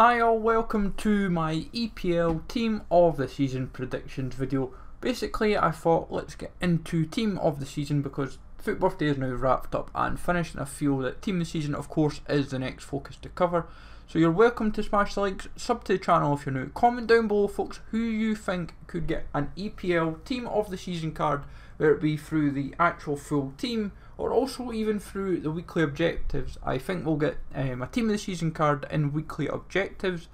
Hi all, welcome to my EPL Team of the Season predictions video. Basically I thought let's get into Team of the Season because Football Day is now wrapped up and finished, and I feel that Team of the Season of course is the next focus to cover. So you're welcome to smash the likes, sub to the channel if you're new, comment down below folks who you think could get an EPL Team of the Season card, whether it be through the actual full team or also even through the weekly objectives. I think we'll get a Team of the Season card in weekly objectives,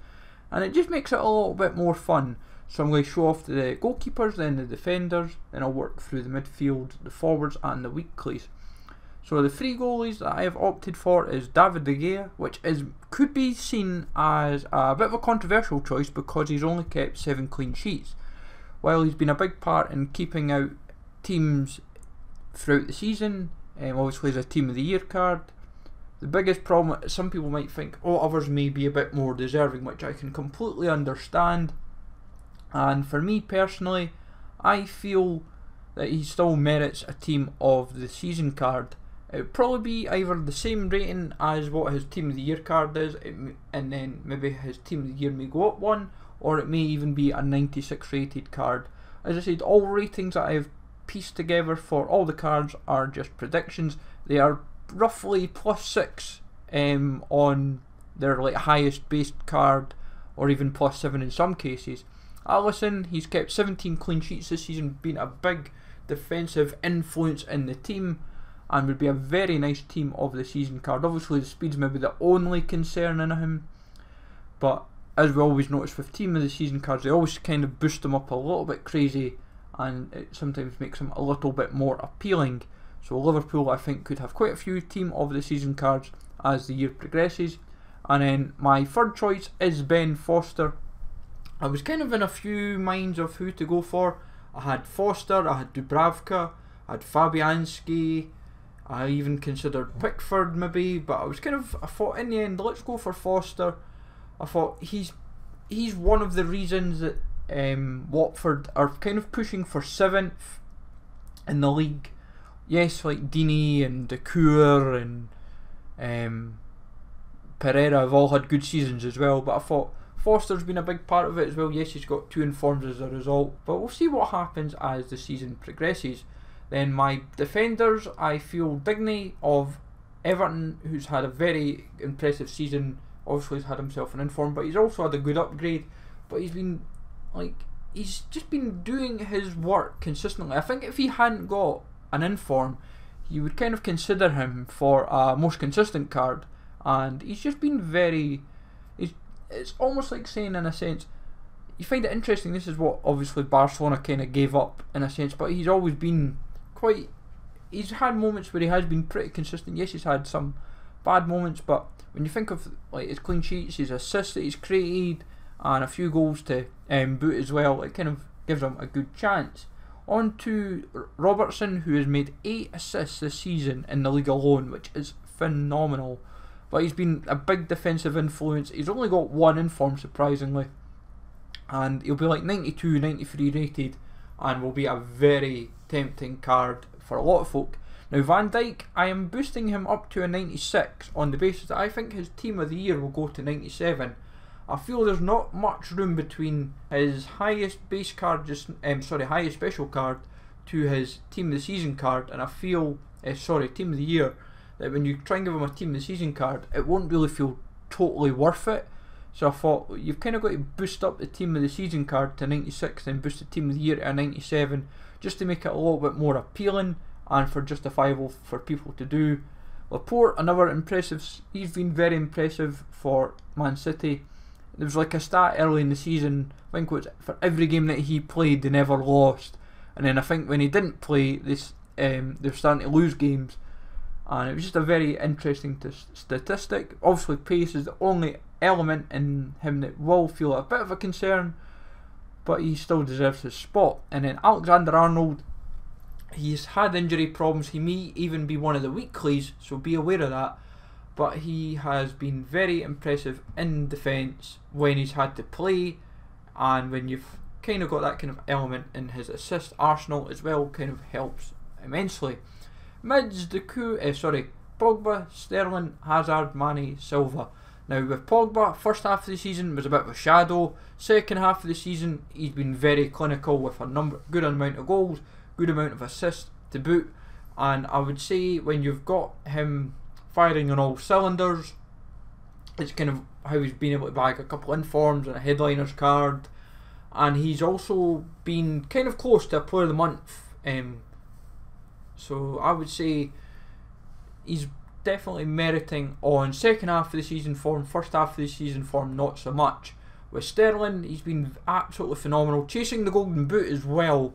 and it just makes it a little bit more fun. So I'm going to show off the goalkeepers, then the defenders, then I'll work through the midfield, the forwards and the weeklies. So the three goalies that I have opted for is Dijk, which could be seen as a bit of a controversial choice because he's only kept 7 clean sheets. While he's been a big part in keeping out teams throughout the season, obviously as a Team of the Year card. The biggest problem, some people might think, oh, others may be a bit more deserving, which I can completely understand. And for me personally, I feel that he still merits a Team of the Season card. It would probably be either the same rating as what his Team of the Year card is, and then maybe his Team of the Year may go up one, or it may even be a 96 rated card. As I said, all ratings that I have pieced together for all the cards are just predictions. They are roughly +6 on their highest based card, or even +7 in some cases. Alisson, he's kept 17 clean sheets this season, being a big defensive influence in the team, and would be a very nice Team of the Season card. Obviously the speed's maybe the only concern in him, but as we always notice with Team of the Season cards, they always kind of boost them up a little bit crazy, and it sometimes makes them a little bit more appealing. So Liverpool I think could have quite a few Team of the Season cards as the year progresses. And then my third choice is Ben Foster. I was kind of in a few minds of who to go for. I had Foster, I had Dubravka, I had Fabianski, I even considered Pickford maybe, but I thought in the end let's go for Foster. I thought he's one of the reasons that Watford are kind of pushing for 7th in the league. Yes, like Dini and Decour and Pereira have all had good seasons as well, but I thought Foster's been a big part of it as well. Yes, he's got 2 informs as a result, but we'll see what happens as the season progresses. Then my defenders, I feel Dijk of Everton, who's had a very impressive season. Obviously he's had himself an inform, but he's also had a good upgrade, but he's just been doing his work consistently. I think if he hadn't got an inform, you would kind of consider him for a most consistent card, and he's just been very, it's almost like saying in a sense, you find it interesting, this is what obviously Barcelona kind of gave up in a sense, but he's always been he's had moments where he has been pretty consistent. Yes, he's had some bad moments, but when you think of his clean sheets, his assists that he's created, and a few goals to boot as well, it kind of gives him a good chance. On to Robertson, who has made 8 assists this season in the league alone, which is phenomenal. But he's been a big defensive influence. He's only got 1 inform surprisingly, and he'll be like 92, 93 rated, and will be a very tempting card for a lot of folk. Now Van Dijk, I am boosting him up to a 96 on the basis that I think his Team of the Year will go to 97. I feel there's not much room between his highest base card, highest special card, to his Team of the Season card, and I feel, Team of the Year, that when you try and give him a Team of the Season card, it won't really feel totally worth it. So I thought you've kind of got to boost up the Team of the Season card to 96, then boost the Team of the Year to a 97, just to make it a little bit more appealing and for justifiable for people to do. Laporte, another impressive, he's been very impressive for Man City. There was like a stat early in the season, I think it was for every game that he played they never lost, and then I think when he didn't play they're starting to lose games, and it was just a very interesting statistic. Obviously pace is the only element in him that will feel a bit of a concern, but he still deserves his spot. And then Alexander-Arnold, he's had injury problems, he may even be one of the weeklies, so be aware of that, but he has been very impressive in defence when he's had to play, and when you've kind of got that kind of element in his assist arsenal as well, kind of helps immensely. Mids, Pogba, Sterling, Hazard, Mane, Silva. Now with Pogba, first half of the season was a bit of a shadow. Second half of the season, he's been very clinical with a good amount of goals, good amount of assists to boot. And I would say when you've got him firing on all cylinders, it's kind of how he's been able to bag a couple informs and a headliners card. And he's also been kind of close to a player of the month. So I would say he's definitely meriting on second half of the season form, first half of the season form not so much. With Sterling, he's been absolutely phenomenal, chasing the golden boot as well,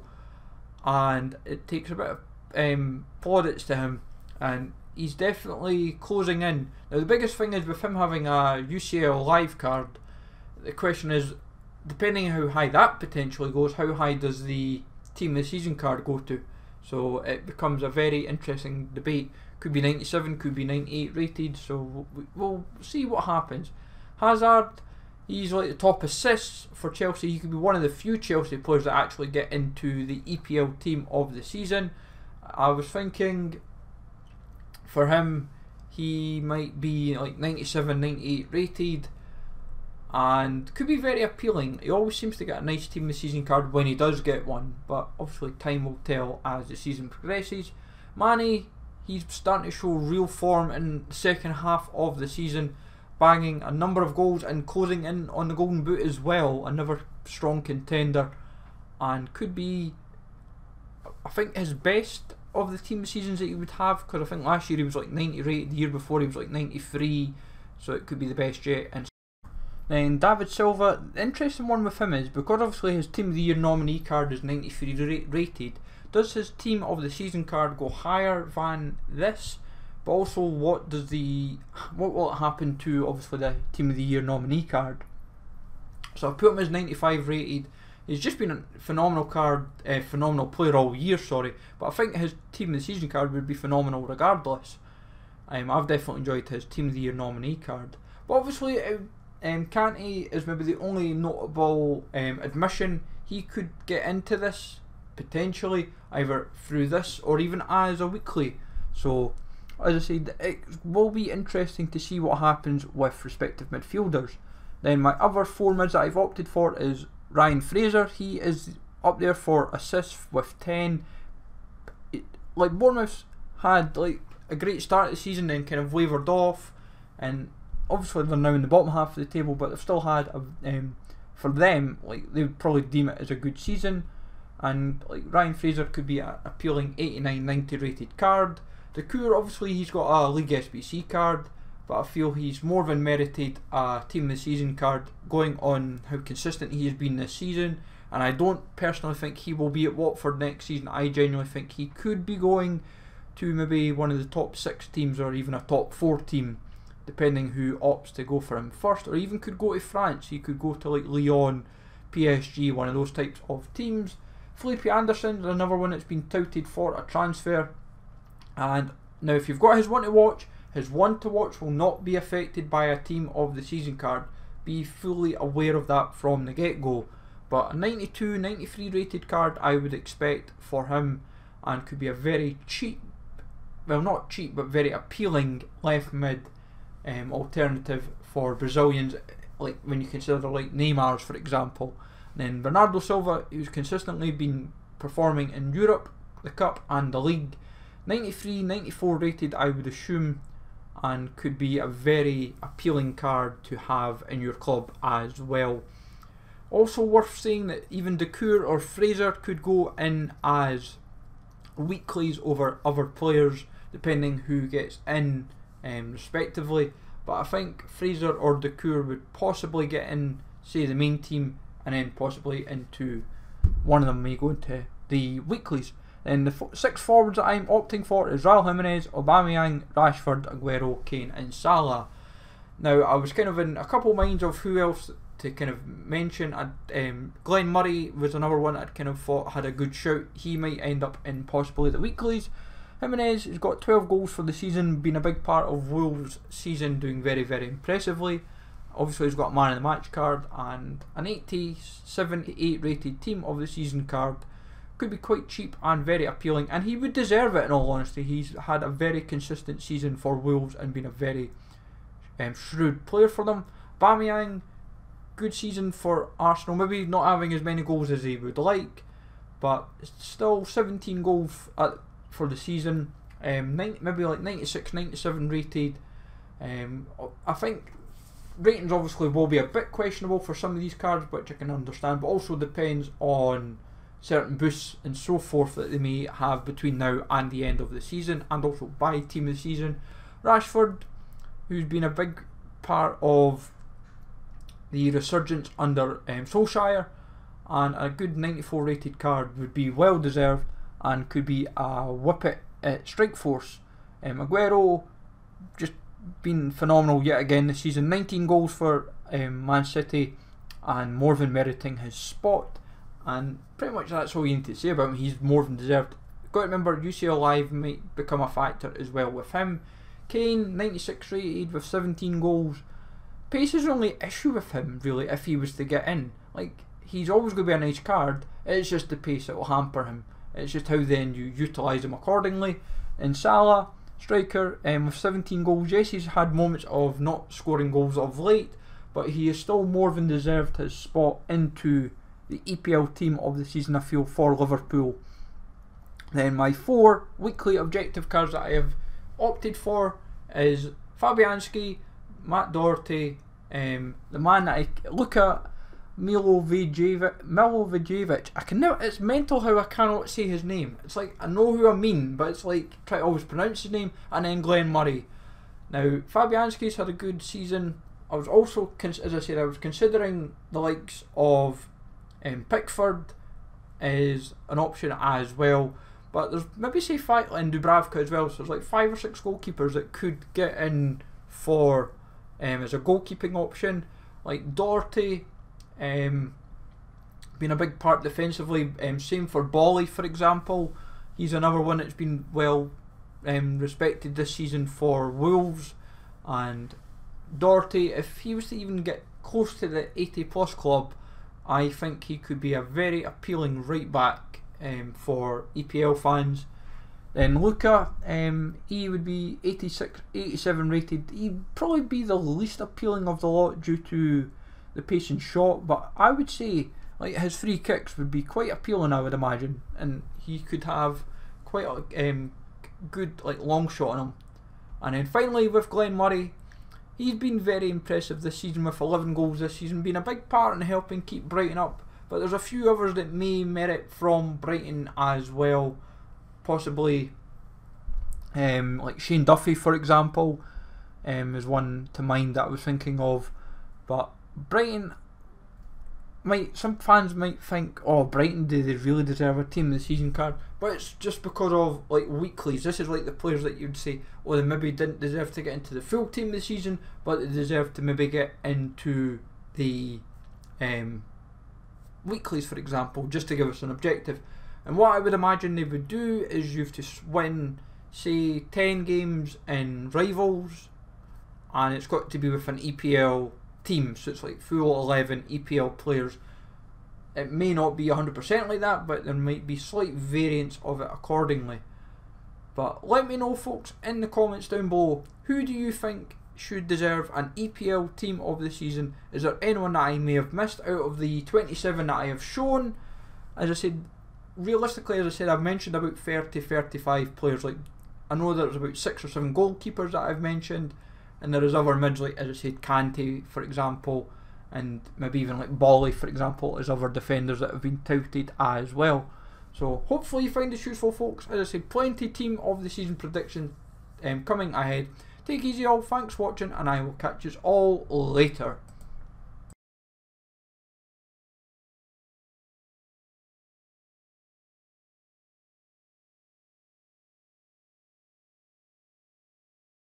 and it takes a bit of plaudits to him, and he's definitely closing in. Now the biggest thing is with him having a UCL live card, the question is, depending on how high that potentially goes, how high does the team of the season card go to? So it becomes a very interesting debate. Could be 97, could be 98 rated, so we'll see what happens. Hazard, he's like the top assists for Chelsea. He could be one of the few Chelsea players that actually get into the EPL team of the season. I was thinking for him, he might be like 97, 98 rated, and could be very appealing. He always seems to get a nice team of the season card when he does get one, but obviously time will tell as the season progresses. Mane, he's starting to show real form in the second half of the season, bagging a number of goals and closing in on the golden boot as well. Another strong contender, and could be, I think, his best of the team seasons that he would have, because I think last year he was like 90 rated, the year before he was like 93, so it could be the best yet. And then David Silva, the interesting one with him is, because obviously his team of the year nominee card is 93 rated, does his team of the season card go higher than this? But also, what will it happen to obviously the team of the year nominee card? So I put him as 95 rated. He's just been a phenomenal phenomenal player all year, sorry. But I think his team of the season card would be phenomenal regardless. I've definitely enjoyed his team of the year nominee card. But obviously, Kante is maybe the only notable admission. He could get into this potentially either through this or even as a weekly. So as I said, it will be interesting to see what happens with respective midfielders. Then my other 4 mids that I've opted for is Ryan Fraser. He is up there for assists with 10. Like Bournemouth had like a great start of the season, then kind of wavered off, and obviously they're now in the bottom half of the table, but they've still had for them, like, they would probably deem it as a good season. And like Ryan Fraser could be an appealing 89, 90 rated card. The Cour, obviously he's got a League SBC card, but I feel he's more than merited a team of the season card going on how consistent he has been this season. And I don't personally think he will be at Watford next season. I genuinely think he could be going to maybe one of the top 6 teams or even a top 4 team, depending who opts to go for him first, or even could go to France. He could go to like Lyon, PSG, one of those types of teams. Phillippi Anderson is another one that's been touted for a transfer. And now if you've got his one to watch will not be affected by a team of the season card. Be fully aware of that from the get-go. But a 92, 93 rated card I would expect for him, and could be a very cheap, well not cheap, but very appealing left mid alternative for Brazilians, like when you consider like Neymar's for example. Then Bernardo Silva, who's consistently been performing in Europe, the Cup and the League. 93, 94 rated I would assume, and could be a very appealing card to have in your club as well. Also worth saying that even Decour or Fraser could go in as weeklies over other players, depending who gets in respectively. But I think Fraser or Decour would possibly get in, say, the main team, and then possibly into one of them may go into the weeklies. Then the 6 forwards that I'm opting for is Raul Jimenez, Aubameyang, Rashford, Aguero, Kane and Salah. Now I was kind of in a couple minds of who else to kind of mention. Glen Murray was another one I'd kind of thought had a good shout. He might end up in possibly the weeklies. Jimenez has got 12 goals for the season, been a big part of Wolves' season, doing very, very impressively. Obviously he's got a man of the match card and an 87, 88 rated team of the season card. Could be quite cheap and very appealing, and he would deserve it in all honesty. He's had a very consistent season for Wolves and been a very shrewd player for them. Aubameyang, good season for Arsenal, maybe not having as many goals as he would like, but still 17 goals for the season, maybe like 96, 97 rated. I think ratings obviously will be a bit questionable for some of these cards, which I can understand, but also depends on certain boosts and so forth that they may have between now and the end of the season, and also by team of the season. Rashford, who's been a big part of the resurgence under Solskjaer, and a good 94 rated card would be well deserved and could be a whippet at strike force. Aguero, just been phenomenal yet again this season. 19 goals for Man City, and more than meriting his spot, and pretty much that's all you need to say about him. He's more than deserved. Got to remember, UCL Live might become a factor as well with him. Kane, 96 rated with 17 goals. Pace is the only issue with him really if he was to get in. Like, he's always going to be a nice card, it's just the pace that will hamper him. It's just how then you utilise him accordingly. And Salah, striker, with 17 goals. Yes, he's had moments of not scoring goals of late, but he is still more than deserved his spot into the EPL team of the season, I feel, for Liverpool. Then my 4 weekly objective cards that I have opted for is Fabianski, Matt Doherty, the man that I look at, Milovijevic. I can never, it's mental how I cannot say his name. It's like, I know who I mean, but it's like, try to always pronounce his name. And then Glen Murray. Now, Fabianski's had a good season. I was also, as I said, I was considering the likes of Pickford is an option as well. But there's maybe say and Dubravka as well. So there's like 5 or 6 goalkeepers that could get in for as a goalkeeping option. Like Doherty, been a big part defensively. Same for Bolly, for example. He's another one that's been well respected this season for Wolves. And Doherty, if he was to even get close to the 80 plus club, I think he could be a very appealing right back for EPL fans. Then Luka, he would be 86, 87 rated. He'd probably be the least appealing of the lot due to the pace and shot, but I would say like his free kicks would be quite appealing, I would imagine, and he could have quite a good like long shot on him. And then finally with Glen Murray, he's been very impressive this season with 11 goals this season, been a big part in helping keep Brighton up, but there's a few others that may merit from Brighton as well, possibly like Shane Duffy, for example, is one to mind that I was thinking of. But Brighton, some fans might think, oh, Brighton, do they really deserve a team of the season card? But it's just because of like weeklies. This is like the players that you'd say, oh, they maybe didn't deserve to get into the full team of the season, but they deserve to maybe get into the weeklies, for example, just to give us an objective. And what I would imagine they would do is you have to win, say, 10 games in rivals, and it's got to be with an EPL team, so it's like full 11 EPL players. It may not be 100% like that, but there might be slight variants of it accordingly. But let me know, folks, in the comments down below, who do you think should deserve an EPL team of the season? Is there anyone that I may have missed out of the 27 that I have shown? As I said, realistically, as I said, I've mentioned about 30-35 players. Like, I know there's about 6 or 7 goalkeepers that I've mentioned, and there is other mids like, as I said, Kante, for example, and maybe even like Bolly, for example, as other defenders that have been touted as well. So hopefully you find this useful, folks. As I said, plenty team of the season predictions coming ahead. Take it easy all, thanks for watching, and I will catch you all later.